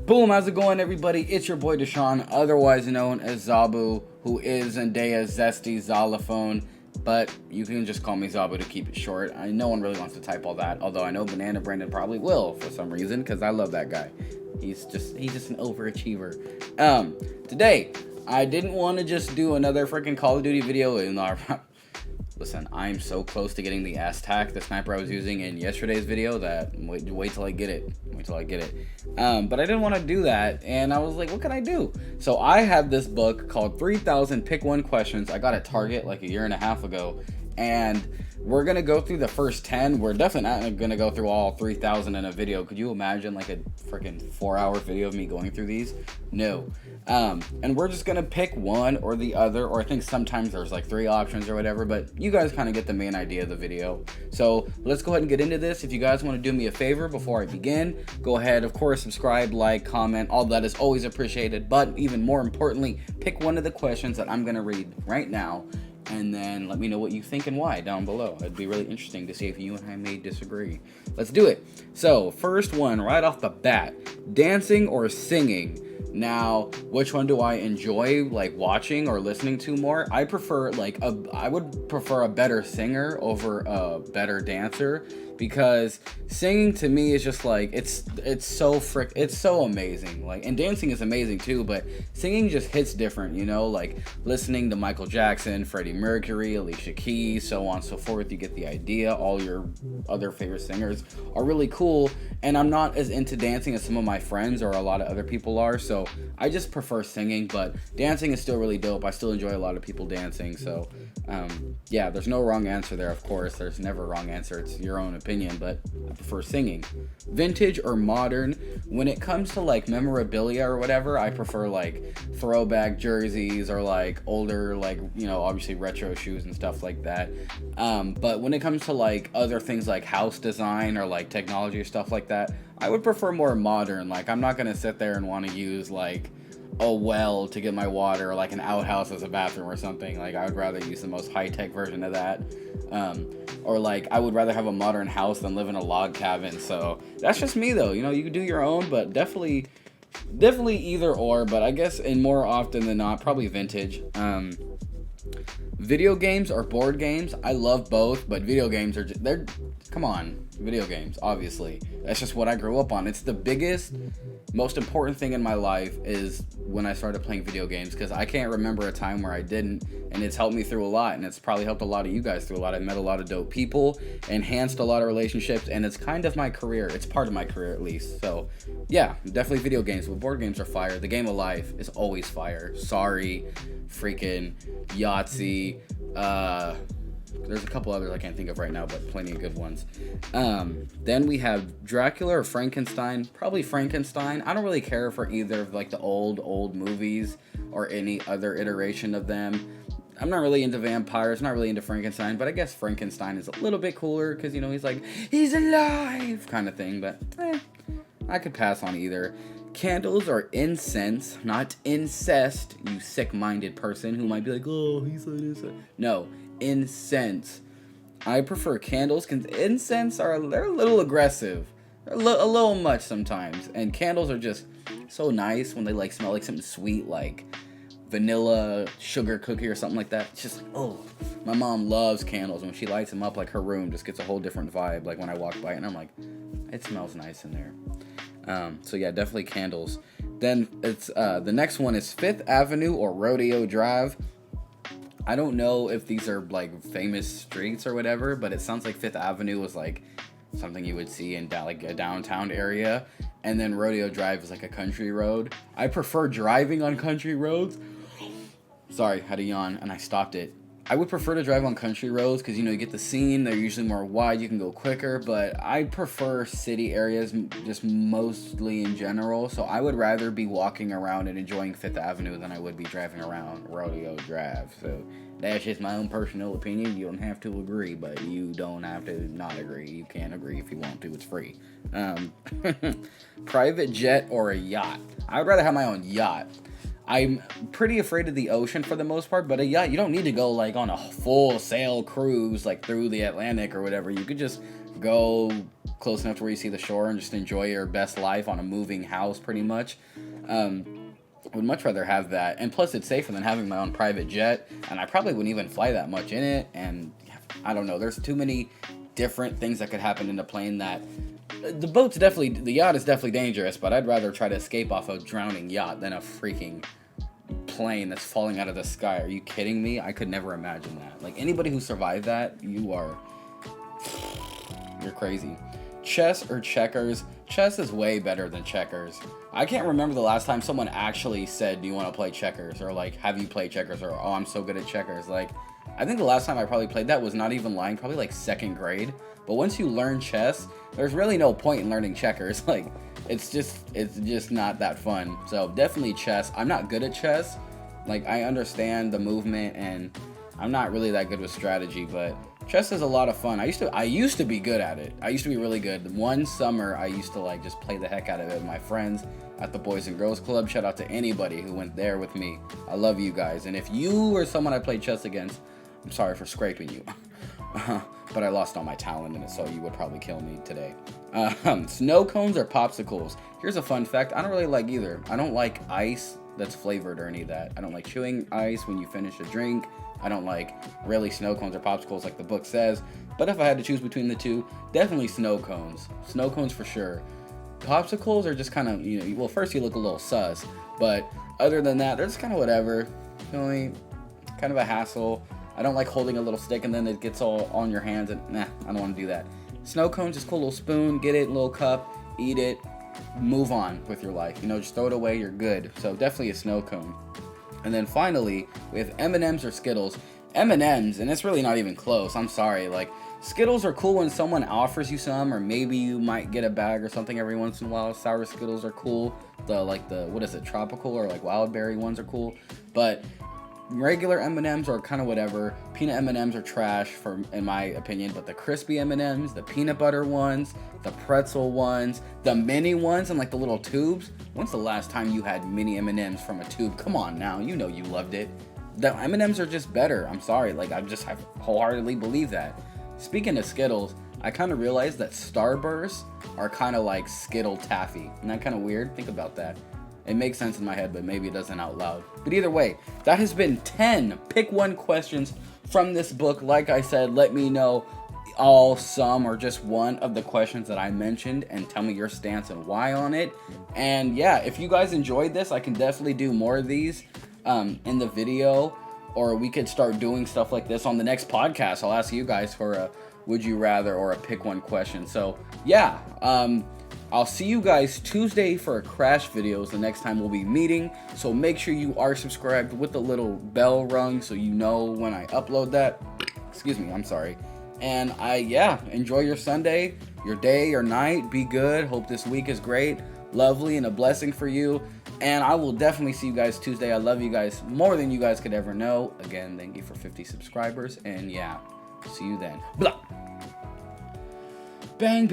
Boom, how's it going, everybody? It's your boy Deshaun, otherwise known as Zabu, who is Zendaya's Zesty Xylophone, but you can just call me Zabu to keep it short. No one really wants to type all that, although I know Banana Brandon probably will for some reason, because I love that guy. He's just an overachiever. Today, I didn't want to just do another freaking Call of Duty video in our... Listen, I'm so close to getting the Aztec, the sniper I was using in yesterday's video, that wait till I get it. Wait till I get it. But I didn't want to do that, and I was like, what can I do? So I have this book called 3,000 Pick One Questions. I got at Target like a year and a half ago, and we're going to go through the first 10. We're definitely not going to go through all 3,000 in a video. Could you imagine like a freaking 4-hour video of me going through these? No. And we're just going to pick one or the other, or I think sometimes there's like 3 options or whatever, but you guys kind of get the main idea of the video. So let's go ahead and get into this. If you guys want to do me a favor before I begin, go ahead, of course, subscribe, like, comment, all that is always appreciated. But even more importantly, pick one of the questions that I'm going to read right now, and then let me know what you think and why down below. It'd be really interesting to see if you and I may disagree. Let's do it. So, first one, right off the bat, dancing or singing? Now, which one do I enjoy, like, watching or listening to more? I prefer, I would prefer a better singer over a better dancer, because singing to me is just like, it's so amazing. Like, and dancing is amazing too, but singing just hits different, you know? Like, listening to Michael Jackson, Freddie Mercury, Alicia Keys, so on and so forth, you get the idea. All your other favorite singers are really cool, and I'm not as into dancing as some of my friends or a lot of other people are, so I just prefer singing. But dancing is still really dope. I still enjoy a lot of people dancing, so yeah, there's no wrong answer there. Of course, there's never a wrong answer. It's your own opinion, but I prefer singing. Vintage or modern? When it comes to like memorabilia or whatever, I prefer like throwback jerseys or like older, like, you know, obviously retro shoes and stuff like that. But when it comes to like other things like house design or like technology or stuff like that, I would prefer more modern. Like, I'm not gonna sit there and want to use like a well to get my water, or like an outhouse as a bathroom or something. Like, I would rather use the most high-tech version of that. Or like, I would rather have a modern house than live in a log cabin. So that's just me though, you know. You can do your own, but definitely either or. But I guess, in more often than not, probably vintage. Video games or board games? I love both, but video games are they're, come on, video games, obviously. That's just what I grew up on. It's the biggest, most important thing in my life is when I started playing video games, because I can't remember a time where I didn't, and it's helped me through a lot, and it's probably helped a lot of you guys through a lot. I've met a lot of dope people, enhanced a lot of relationships, and it's kind of my career. It's part of my career, at least. So yeah, definitely video games, but board games are fire. The game of life is always fire. Sorry, freaking Yahtzee. There's a couple others I can't think of right now, but plenty of good ones. Then we have Dracula or Frankenstein. Probably Frankenstein. I don't really care for either of like the old movies or any other iteration of them. I'm not really into vampires, not really into Frankenstein, but I guess Frankenstein is a little bit cooler because, you know, he's alive kind of thing, but I could pass on either. Candles or incense, not incest, you sick-minded person who might be like, oh, he said incest. No, incense. I prefer candles, because incense they're a little aggressive. They're a little much sometimes. And candles are just so nice when they like smell like something sweet, like vanilla sugar cookie or something like that. It's just like, oh, my mom loves candles. When she lights them up, like, her room just gets a whole different vibe. Like, when I walk by it, and I'm like, it smells nice in there. So yeah, definitely candles. Then it's the next one is Fifth Avenue or Rodeo Drive. I don't know if these are like famous streets or whatever, but it sounds like Fifth Avenue was like something you would see in like a downtown area, and then Rodeo Drive is like a country road. I prefer driving on country roads. Sorry, had a yawn and I stopped it. I would prefer to drive on country roads because, you know, you get the scene. They're usually more wide. You can go quicker, but I prefer city areas just mostly in general. So I would rather be walking around and enjoying Fifth Avenue than I would be driving around Rodeo Drive. So that's just my own personal opinion. You don't have to agree, but you don't have to not agree. You can agree if you want to. It's free. Private jet or a yacht? I would rather have my own yacht. I'm pretty afraid of the ocean for the most part, but a yacht, you don't need to go like on a full sail cruise like through the Atlantic or whatever. You could just go close enough to where you see the shore and just enjoy your best life on a moving house, pretty much. I would much rather have that, and plus it's safer than having my own private jet, and I probably wouldn't even fly that much in it, and I don't know, there's too many different things that could happen in the plane. That the yacht is definitely dangerous, but I'd rather try to escape off a drowning yacht than a freaking plane that's falling out of the sky. Are you kidding me? I could never imagine that. Like, anybody who survived that, you're crazy. Chess or checkers? Chess is way better than checkers. I can't remember the last time someone actually said, do you want to play checkers? Or like, have you played checkers? Or, oh, I'm so good at checkers. Like, I think the last time I probably played that was, not even lying, probably like 2nd grade. But once you learn chess, there's really no point in learning checkers. Like, it's just not that fun. So definitely chess. I'm not good at chess. Like, I understand the movement, and I'm not really that good with strategy, but chess is a lot of fun. I used to be good at it. I used to be really good. One summer, I used to like just play the heck out of it with my friends at the Boys and Girls Club. Shout out to anybody who went there with me. I love you guys. And if you were someone I played chess against, I'm sorry for scraping you. But I lost all my talent in it, so you would probably kill me today. Snow cones or popsicles? Here's a fun fact. I don't really like either. I don't like ice that's flavored or any of that. I don't like chewing ice when you finish a drink. I don't like really snow cones or popsicles like the book says. But if I had to choose between the two, definitely snow cones. Snow cones for sure. Popsicles are just kind of, well, first you look a little sus, but other than that, they're just kind of whatever. Kind of a hassle. I don't like holding a little stick and then it gets all on your hands, and nah, I don't want to do that. Snow cones, just cool little spoon, get it, little cup, eat it, move on with your life. Just throw it away, you're good. So definitely a snow cone. And then finally, we have M&M's or Skittles. M&M's, and it's really not even close. I'm sorry. Like, Skittles are cool when someone offers you some, or maybe you might get a bag or something every once in a while. Sour Skittles are cool. What is it, tropical or like wild berry ones are cool. But regular M&M's are kind of whatever. Peanut M&M's are trash, in my opinion. But the crispy M&M's, the peanut butter ones, the pretzel ones, the mini ones, and like the little tubes. When's the last time you had mini M&M's from a tube? Come on now, you loved it. The M&M's are just better. I'm sorry, like I wholeheartedly believe that. Speaking of Skittles, I kind of realized that Starbursts are kind of like Skittle taffy. Isn't that kind of weird? Think about that. It makes sense in my head, but maybe it doesn't out loud. But either way, that has been 10 pick one questions from this book. Like I said, let me know all, some, or just one of the questions that I mentioned, and tell me your stance and why on it. And yeah, if you guys enjoyed this, I can definitely do more of these in the video, or we could start doing stuff like this on the next podcast. I'll ask you guys for a would you rather or a pick one question. So yeah, I'll see you guys Tuesday for a Crash videos the next time we'll be meeting. So make sure you are subscribed with the little bell rung so you know when I upload that. Excuse me, I'm sorry. And enjoy your Sunday, your day, your night. Be good. Hope this week is great, lovely, and a blessing for you. And I will definitely see you guys Tuesday. I love you guys more than you guys could ever know. Again, thank you for 50 subscribers. And yeah, see you then. Blah. Bang, bang.